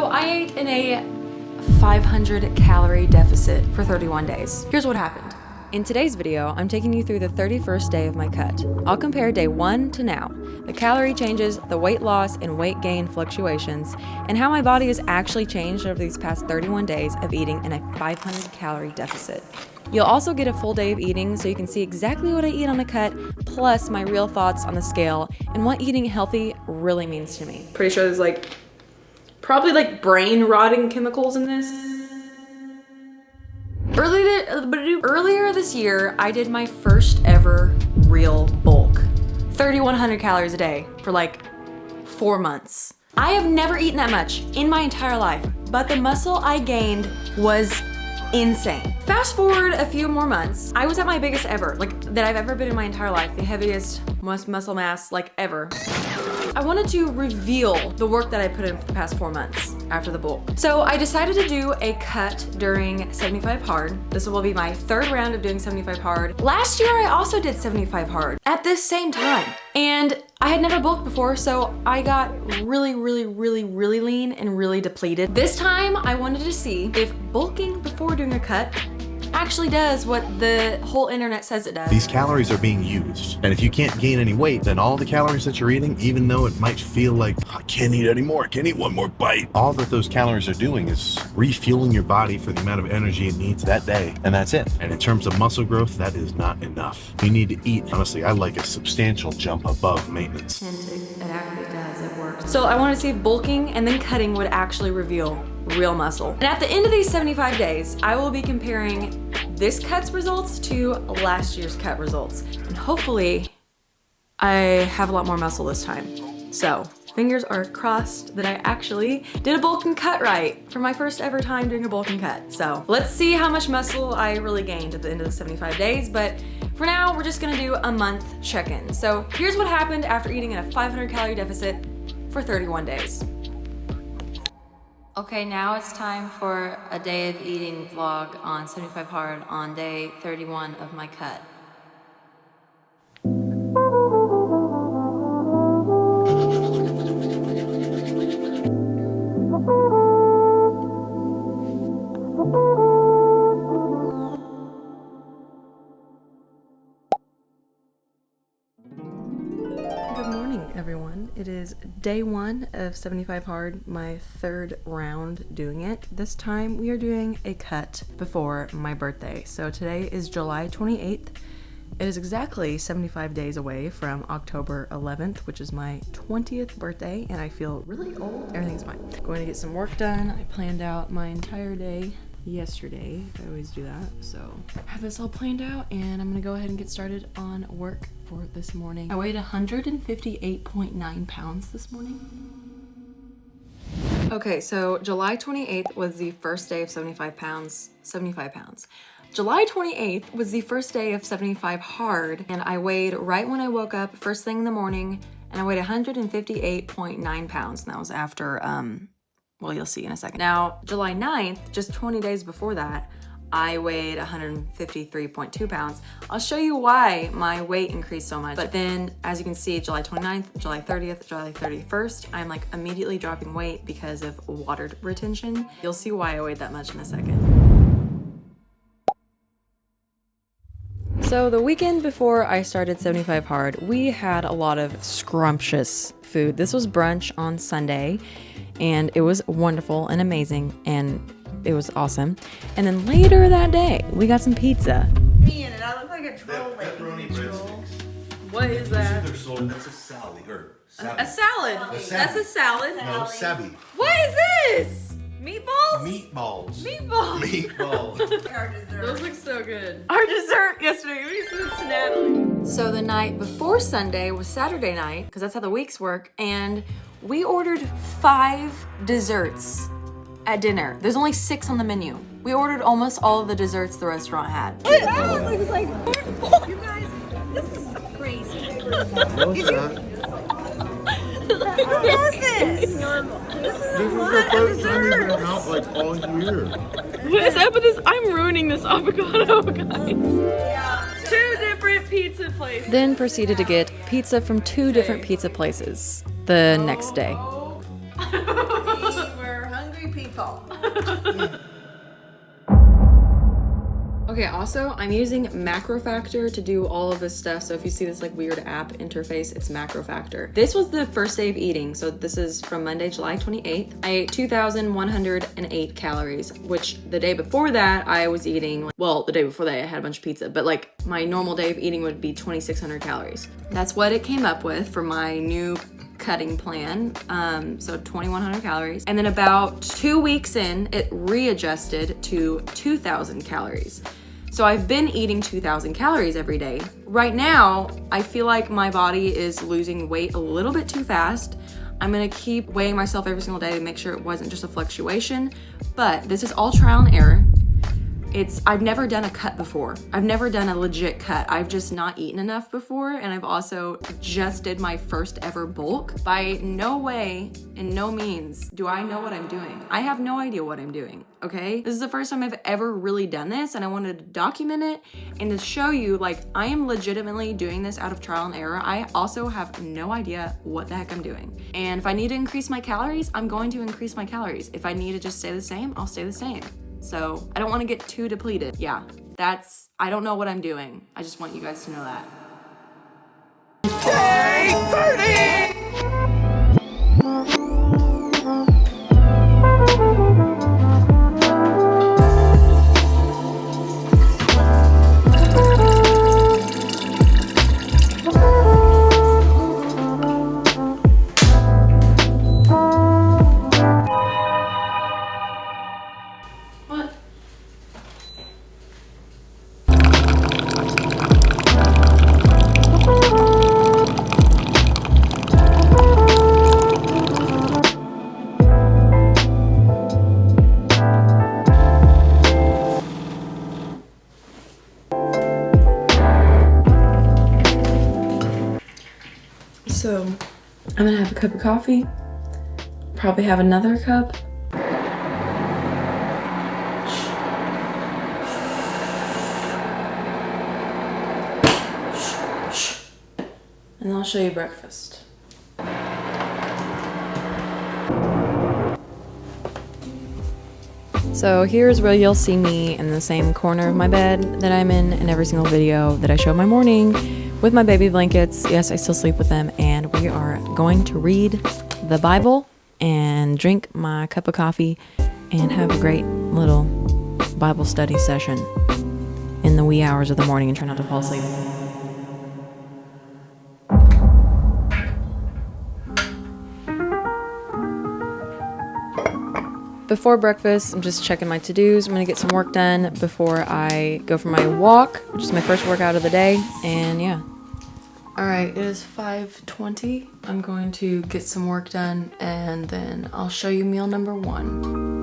So I ate in a 500 calorie deficit for 31 days. Here's what happened. In today's video, I'm taking you through the 31st day of my cut. I'll compare day 1 to now, the calorie changes, the weight loss and weight gain fluctuations, and how my body has actually changed over these past 31 days of eating in a 500 calorie deficit. You'll also get a full day of eating so you can see exactly what I eat on the cut, plus my real thoughts on the scale and what eating healthy really means to me. Pretty sure there's probably brain rotting chemicals in this. Earlier this year, I did my first ever real bulk. 3,100 calories a day for 4 months. I have never eaten that much in my entire life, but the muscle I gained was insane. Fast forward a few more months, I was at my biggest ever, that I've ever been in my entire life, the heaviest muscle mass ever. I wanted to reveal the work that I put in for the past 4 months after the bulk. So I decided to do a cut during 75 hard. This will be my 3rd round of doing 75 hard. Last year I also did 75 hard at this same time. And I had never bulked before, so I got really lean and really depleted. This time I wanted to see if bulking before doing a cut actually does what the whole internet says it does. These calories are being used, and if you can't gain any weight, then all the calories that you're eating, even though it might feel like I can't eat anymore, I can't eat one more bite, all that those calories are doing is refueling your body for the amount of energy it needs that day, and that's it. And in terms of muscle growth, that is not enough. You need to eat, honestly, I like a substantial jump above maintenance. And it actually does, it works. So I wanted to see if bulking and then cutting would actually reveal real muscle. And at the end of these 75 days, I will be comparing this cut's results to last year's cut results. And hopefully I have a lot more muscle this time. So fingers are crossed that I actually did a bulk and cut right for my first ever time doing a bulk and cut. So let's see how much muscle I really gained at the end of the 75 days. But for now, we're just gonna do a month check-in. So here's what happened after eating in a 500 calorie deficit for 31 days. Okay, now it's time for a day of eating vlog on 75 hard on day 31 of my cut. Good morning, everyone. It is day 1 of 75 hard, my 3rd round doing it. This time we are doing a cut before my birthday. So today is July 28th. It is exactly 75 days away from October 11th, which is my 20th birthday, and I feel really old. Everything's fine. Going to get some work done. I planned out my entire day yesterday. I always do that. So I have this all planned out, and I'm gonna go ahead and get started on work for this morning. I weighed 158.9 pounds this morning. Okay, so July 28th was the first day of 75 pounds. July 28th was the first day of 75 hard, and I weighed right when I woke up, first thing in the morning, and I weighed 158.9 pounds, and that was after, well, you'll see in a second. Now, July 9th, just 20 days before that, I weighed 153.2 pounds. I'll show you why my weight increased so much. But then, as you can see, July 29th, July 30th, July 31st, I'm immediately dropping weight because of water retention. You'll see why I weighed that much in a second. So the weekend before I started 75 hard, we had a lot of scrumptious food. This was brunch on Sunday, and it was wonderful and amazing, and it was awesome. And then later that day, we got some pizza. Me in it. I look like a troll. Pepperoni breadsticks. What is that? That's a salad. A salad. That's a salad. No, Sabi. What is this? Meatballs? Meatballs. Meatballs. Our dessert. Those look so good. Our dessert yesterday, we used to Natalie. So the night before Sunday was Saturday night, because that's how the weeks work, and we ordered 5 desserts at dinner. There's only 6 on the menu. We ordered almost all of the desserts the restaurant had. You guys, this is crazy. What's that? What is this? This is a lot of desserts. Out all year. What is up with this? I'm ruining this avocado, guys. Yeah. 2 different pizza places. Then proceeded to get pizza from 2 different pizza places the next day. We're hungry. hungry people. Okay, also, I'm using Macro Factor to do all of this stuff. So if you see this like weird app interface, it's Macro Factor. This was the first day of eating. So this is from Monday, July 28th. I ate 2,108 calories, which the day before that I was eating, well, the day before that I had a bunch of pizza, but like my normal day of eating would be 2,600 calories. That's what it came up with for my new cutting plan. So 2,100 calories. And then about 2 weeks in, it readjusted to 2,000 calories. So I've been eating 2,000 calories every day. Right now, I feel like my body is losing weight a little bit too fast. I'm gonna keep weighing myself every single day to make sure it wasn't just a fluctuation, but this is all trial and error. I've never done a cut before. I've never done a legit cut. I've just not eaten enough before, and I've also just did my first ever bulk. By no way and no means do I know what I'm doing. I have no idea what I'm doing, okay? This is the first time I've ever really done this, and I wanted to document it and to show you, like, I am legitimately doing this out of trial and error. I also have no idea what the heck I'm doing. And if I need to increase my calories, I'm going to increase my calories. If I need to just stay the same, I'll stay the same. So I don't want to get too depleted. Yeah, I don't know what I'm doing. I just want you guys to know that. So I'm gonna have a cup of coffee, probably have another cup. And I'll show you breakfast. So here's where you'll see me in the same corner of my bed that I'm in every single video that I show my morning with my baby blankets. Yes, I still sleep with them, and we are going to read the Bible and drink my cup of coffee and have a great little Bible study session in the wee hours of the morning and try not to fall asleep. Before breakfast, I'm just checking my to-dos. I'm gonna get some work done before I go for my walk, which is my first workout of the day, and yeah. All right, it is 5:20. I'm going to get some work done, and then I'll show you meal number 1.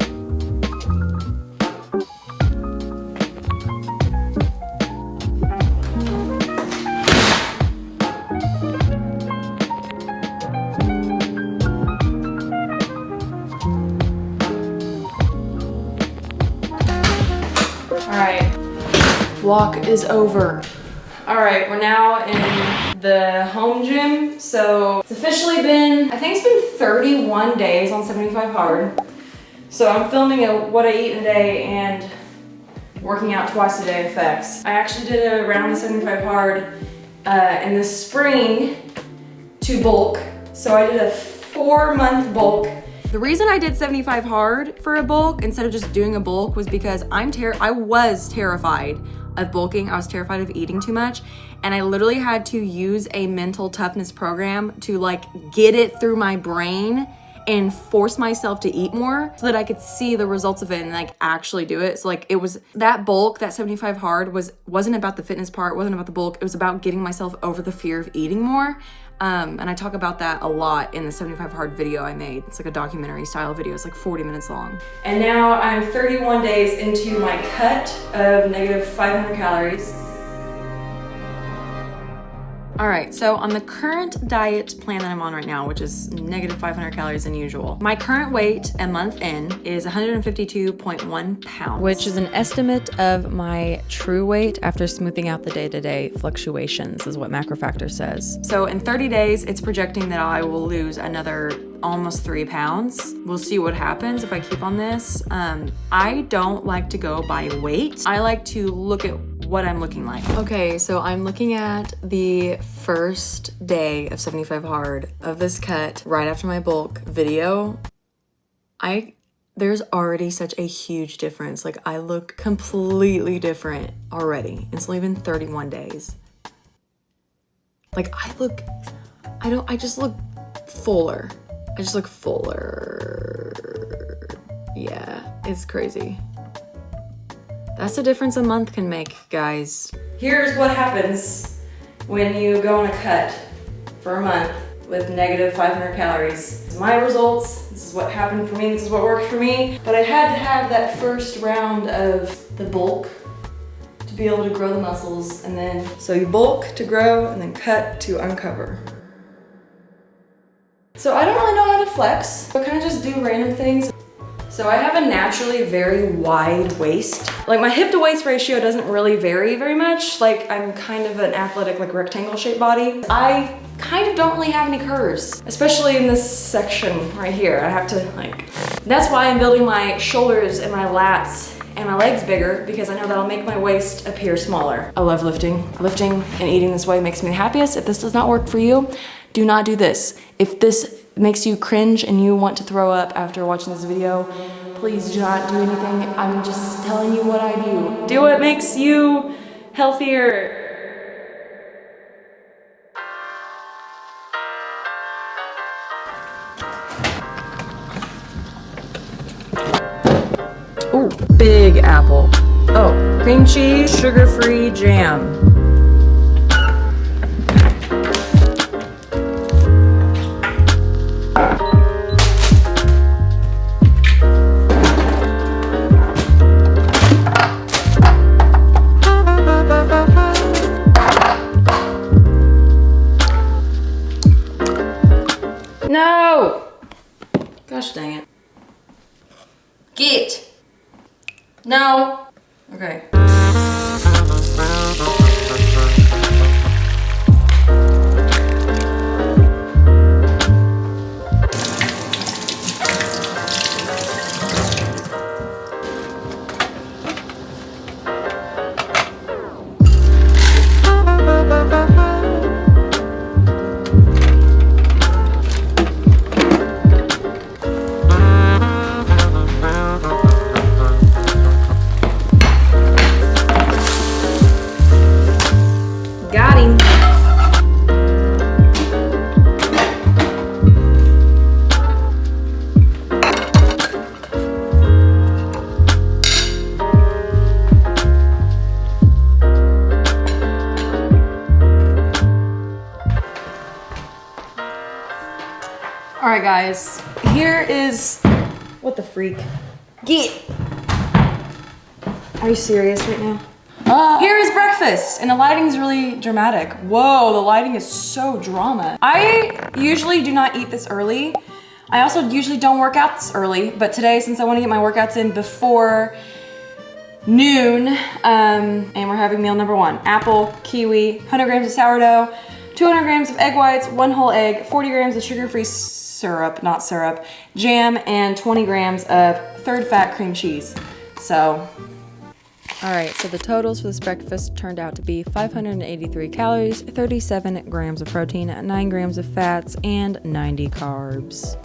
Walk is over. All right, we're now in the home gym. So it's officially been, I think it's been 31 days on 75 hard. So I'm filming what I eat in a day and working out twice a day effects. I actually did a round of 75 hard in the spring to bulk. So I did a 4-month bulk. The reason I did 75 hard for a bulk instead of just doing a bulk was because I was terrified of bulking. I was terrified of eating too much, and I literally had to use a mental toughness program to like get it through my brain and force myself to eat more so that I could see the results of it and like actually do it. So like it was that bulk, that 75 hard wasn't about the fitness part, wasn't about the bulk. It was about getting myself over the fear of eating more. And I talk about that a lot in the 75 hard video I made. It's like a documentary style video. It's like 40 minutes long. And now I'm 31 days into my cut of negative 500 calories. All right, so on the current diet plan that I'm on right now, which is negative 500 calories than usual, my current weight a month in is 152.1 pounds, which is an estimate of my true weight after smoothing out the day-to-day fluctuations, is what Macro Factor says. So in 30 days, it's projecting that I will lose another almost 3 pounds. We'll see what happens if I keep on this. I don't like to go by weight. I like to look at what I'm looking like. Okay, so I'm looking at the first day of 75 hard of this cut right after my bulk video. There's already such a huge difference. Like, I look completely different already. It's only been 31 days. Like, I just look fuller. I just look fuller. Yeah, it's crazy. That's the difference a month can make, guys. Here's what happens when you go on a cut for a month with negative 500 calories. My results, this is what happened for me, this is what worked for me. But I had to have that first round of the bulk to be able to grow the muscles, and then, so you bulk to grow and then cut to uncover. So I don't really know how to flex, but kind of just do random things. So I have a naturally very wide waist. Like, my hip to waist ratio doesn't really vary very much. Like, I'm kind of an athletic, like, rectangle shaped body. I kind of don't really have any curves, especially in this section right here. I have to, like, that's why I'm building my shoulders and my lats and my legs bigger, because I know that'll make my waist appear smaller. I love lifting. Lifting and eating this way makes me the happiest. If this does not work for you, do not do this. If this makes you cringe and you want to throw up after watching this video, please do not do anything. I'm just telling you what I do. Do what makes you healthier. Ooh, big apple. Oh, cream cheese, sugar-free jam. No! Gosh dang it. Get! No! Okay. All right, guys, here is, what the freak? Get! Are you serious right now? Here is breakfast, and the lighting is really dramatic. Whoa, the lighting is so drama. I usually do not eat this early. I also usually don't work out this early, but today, since I want to get my workouts in before noon, and we're having meal number 1. Apple, kiwi, 100 grams of sourdough, 200 grams of egg whites, 1 whole egg, 40 grams of sugar-free syrup, not syrup, jam, and 20 grams of third fat cream cheese. So, all right, so the totals for this breakfast turned out to be 583 calories, 37 grams of protein, 9 grams of fats, and 90 carbs.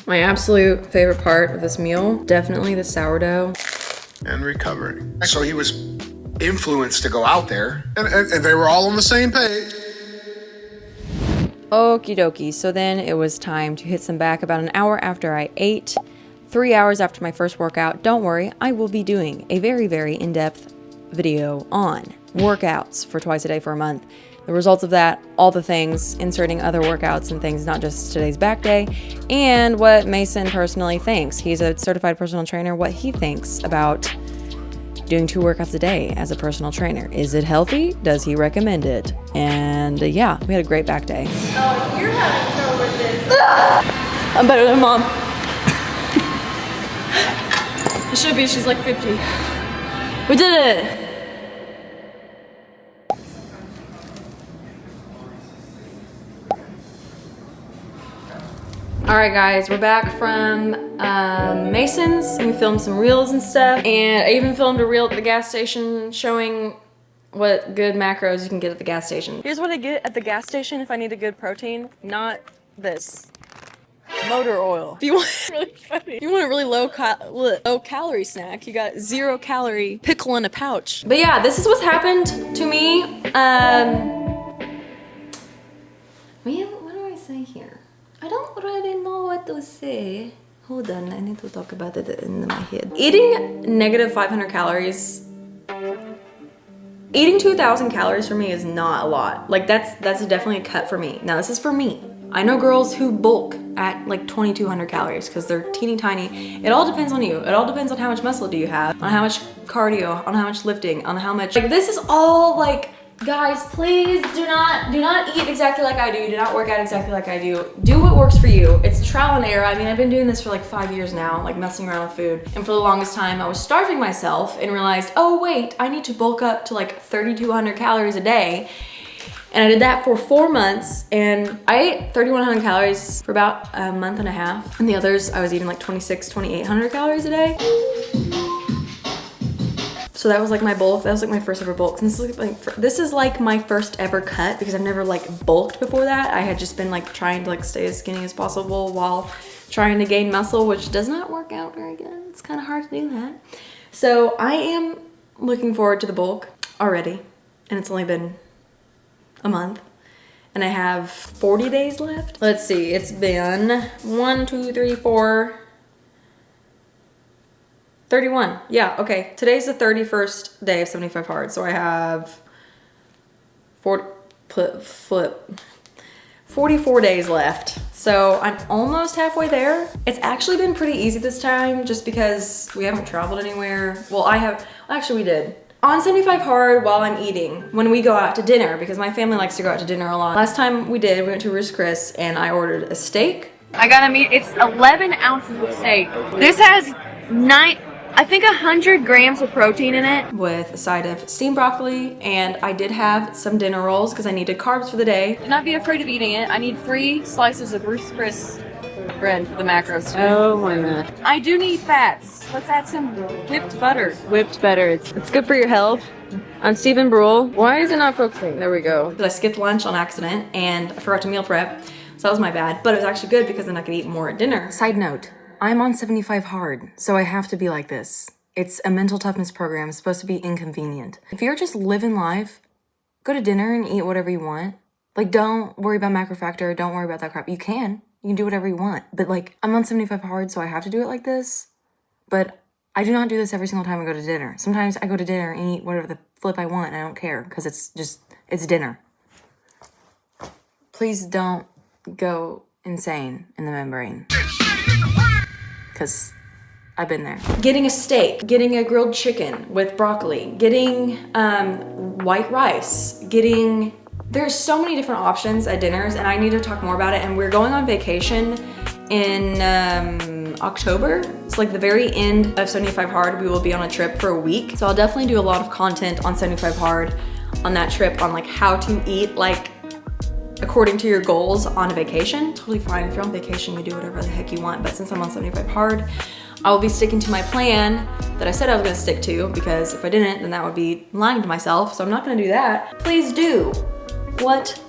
My absolute favorite part of this meal, definitely the sourdough. And recovering. So he was influenced to go out there, and they were all on the same page. Okie dokie, so then it was time to hit some back about an hour after I ate, 3 hours after my first workout. Don't worry, I will be doing a very, very in-depth video on workouts for twice a day for a month. The results of that, all the things, inserting other workouts and things, not just today's back day, and what Mason personally thinks. He's a certified personal trainer, what he thinks about doing 2 workouts a day as a personal trainer. Is it healthy? Does he recommend it? And yeah, we had a great back day. Oh, you're having trouble with this. I'm better than Mom. It should be, she's like 50. We did it! All All right, guys, we're back from Mason's, and we filmed some reels and stuff. And I even filmed a reel at the gas station showing what good macros you can get at the gas station. Here's what I get at the gas station if I need a good protein, not this. Motor oil. If you want really funny, if you want a really low calorie snack, you got 0 calorie pickle in a pouch. But yeah, this is what's happened to me. Man, what do I say here? I don't really know what to say. Hold on, I need to talk about it in my head. Eating negative 500 calories. Eating 2,000 calories for me is not a lot. Like that's definitely a cut for me. Now this is for me. I know girls who bulk at like 2,200 calories because they're teeny tiny. It all depends on you. It all depends on how much muscle do you have, on how much cardio, on how much lifting, on how much, like this is all like, guys, please do not eat exactly like I do. Do not work out exactly like I do. Do what works for you. It's trial and error. I mean, I've been doing this for like 5 years now, like messing around with food. And for the longest time, I was starving myself and realized, oh wait, I need to bulk up to like 3,200 calories a day. And I did that for 4 months, and I ate 3,100 calories for about a month and a half. And the others, I was eating like 2,800 calories a day. So that was like my bulk. That was like my first ever bulk. And this is like my first ever cut because I've never like bulked before that. I had just been like trying to like stay as skinny as possible while trying to gain muscle, which does not work out very good. It's kind of hard to do that. So I am looking forward to the bulk already, and it's only been a month, and I have 40 days left. Let's see, it's been 1, 2, 3, 4, 31. Yeah, okay. Today's the 31st day of 75 hard, so I have 44 days left. So I'm almost halfway there. It's actually been pretty easy this time just because we haven't traveled anywhere. Well, actually we did. On 75 hard while I'm eating, when we go out to dinner, because my family likes to go out to dinner a lot. Last time we went to Ruth's Chris and I ordered a steak. I got a meat, it's 11 ounces of steak. This has 100 grams of protein in it. With a side of steamed broccoli, and I did have some dinner rolls because I needed carbs for the day. Do not be afraid of eating it. I need 3 slices of Ruth's Chris bread for the macros today. Oh my god. I do need fats. Let's add some whipped butter. Whipped butter. It's good for your health. I'm Stephen Brule. Why is it not focusing? There we go. I skipped lunch on accident and I forgot to meal prep. So that was my bad. But it was actually good because then I could eat more at dinner. Side note, I'm on 75 hard, so I have to be like this. It's a mental toughness program. It's supposed to be inconvenient. If you're just living life, go to dinner and eat whatever you want. Like, don't worry about macro factor. Don't worry about that crap. You can do whatever you want. But like, I'm on 75 hard, so I have to do it like this. But I do not do this every single time I go to dinner. Sometimes I go to dinner and eat whatever the flip I want and I don't care because it's dinner. Please don't go insane in the membrane. Because I've been there. Getting a steak, getting a grilled chicken with broccoli, getting white rice, there's so many different options at dinners, and I need to talk more about it. And we're going on vacation in October. It's like the very end of 75 hard. We will be on a trip for a week. So I'll definitely do a lot of content on 75 hard on that trip on like how to eat like according to your goals on a vacation. Totally fine. If you're on vacation, you do whatever the heck you want. But since I'm on 75 hard, I will be sticking to my plan that I said I was gonna stick to, because if I didn't, then that would be lying to myself. So I'm not gonna do that. Please do what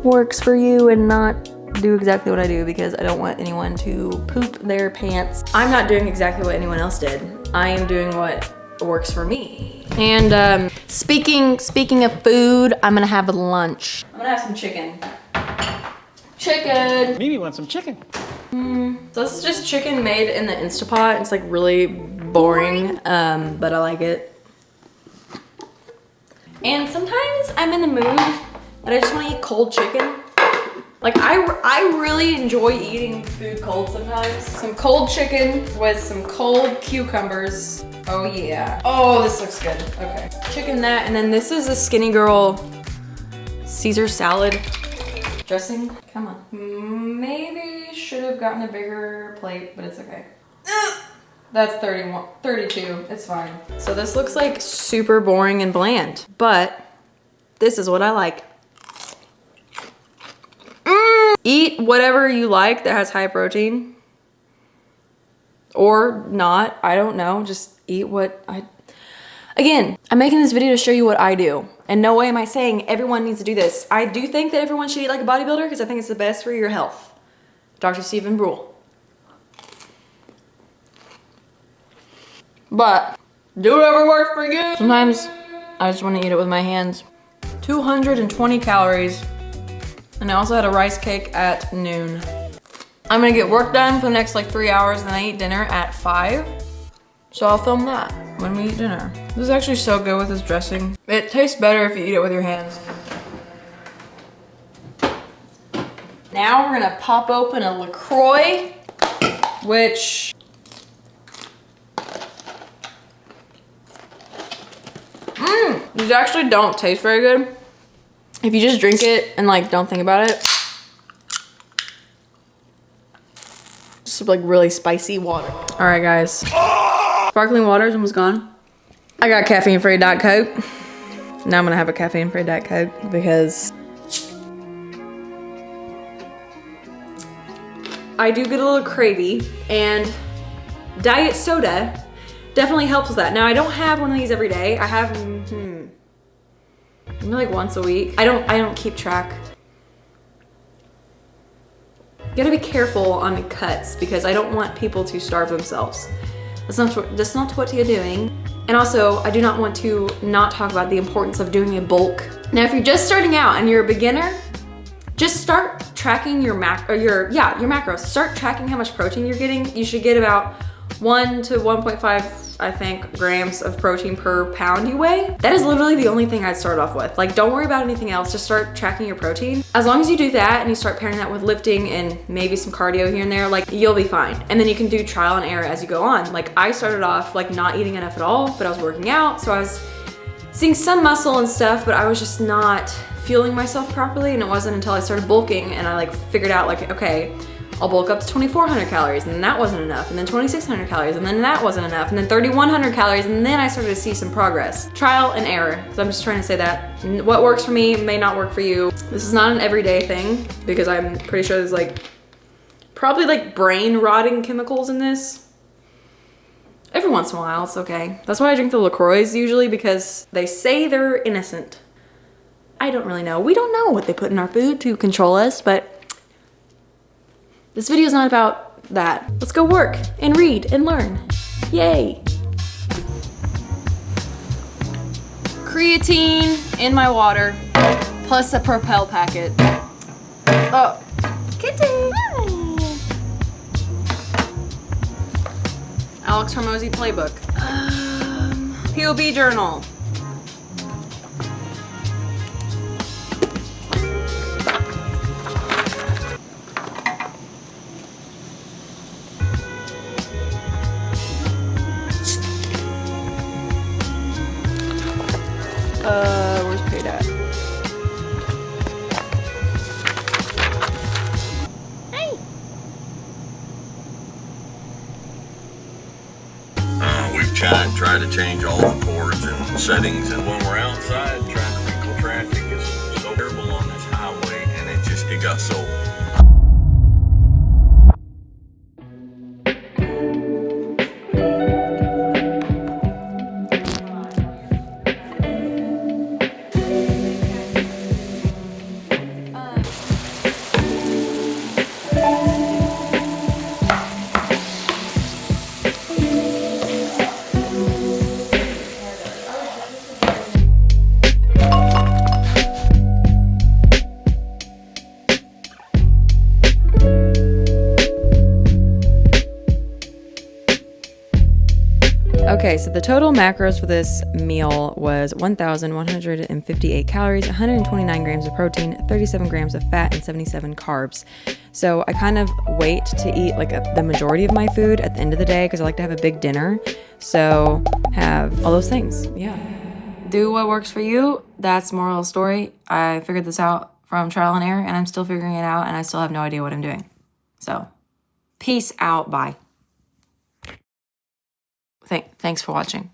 works for you and not do exactly what I do, because I don't want anyone to poop their pants. I'm not doing exactly what anyone else did. I am doing what works for me. And speaking of food, I'm gonna have lunch. I'm gonna have some chicken. Chicken! Mimi wants some chicken. So this is just chicken made in the Instapot. It's like really boring, but I like it. And sometimes I'm in the mood that I just want to eat cold chicken. Like I really enjoy eating food cold sometimes. Some cold chicken with some cold cucumbers. Oh yeah. Oh, this looks good. Okay. Chicken that, and then this is a Skinny Girl Caesar salad dressing. Come on. Maybe should have gotten a bigger plate, but it's okay. That's 32. It's fine. So this looks like super boring and bland, but this is what I like. Eat whatever you like that has high protein. Or not, I don't know. Just eat what Again, I'm making this video to show you what I do. And no way am I saying everyone needs to do this. I do think that everyone should eat like a bodybuilder because I think it's the best for your health. Dr. Stephen Brule. But do whatever works for you. Sometimes I just want to eat it with my hands. 220 calories. And I also had a rice cake at noon. I'm gonna get work done for the next like 3 hours, and then I eat dinner at 5. So I'll film that when we eat dinner. This is actually so good with this dressing. It tastes better if you eat it with your hands. Now we're gonna pop open a LaCroix, which these actually don't taste very good. If you just drink it and like don't think about it. Just like really spicy water. All right, guys. Sparkling water is almost gone. I got caffeine-free Diet Coke. Now I'm gonna have a caffeine-free Diet Coke because I do get a little cravey, and diet soda definitely helps with that. Now I don't have one of these every day. I have maybe like once a week. I don't keep track. You gotta be careful on cuts because I don't want people to starve themselves. That's not what you're doing. And also, I do not want to not talk about the importance of doing a bulk. Now, if you're just starting out and you're a beginner, just start tracking your macros. Start tracking how much protein you're getting. You should get about 1 to 1.5, I think, grams of protein per pound you weigh. That is literally the only thing I'd start off with. Like, don't worry about anything else. Just start tracking your protein. As long as you do that and you start pairing that with lifting and maybe some cardio here and there, like, you'll be fine. And then you can do trial and error as you go on. Like, I started off like not eating enough at all, but I was working out. So I was seeing some muscle and stuff, but I was just not fueling myself properly. And it wasn't until I started bulking and I like figured out like, okay, I'll bulk up to 2,400 calories, and then that wasn't enough, and then 2,600 calories, and then that wasn't enough, and then 3,100 calories, and then I started to see some progress. Trial and error. So I'm just trying to say that what works for me may not work for you. This is not an everyday thing because I'm pretty sure there's like probably like brain rotting chemicals in this. Every once in a while, it's okay. That's why I drink the LaCroix usually, because they say they're innocent. I don't really know. We don't know what they put in our food to control us, but this video is not about that. Let's go work and read and learn. Yay. Creatine in my water, plus a Propel packet. Oh, kitty. Alex Hormozy playbook. POB journal. Where's paid at? Hey! We've tried to change all the cords and settings, and when we're outside trying to equal traffic is so terrible on this highway, and it got so. Okay, so the total macros for this meal was 1,158 calories, 129 grams of protein, 37 grams of fat, and 77 carbs. So I kind of wait to eat like the majority of my food at the end of the day because I like to have a big dinner. So have all those things. Yeah. Do what works for you. That's the moral of the story. I figured this out from trial and error, and I'm still figuring it out, and I still have no idea what I'm doing. So peace out. Bye. Thanks for watching.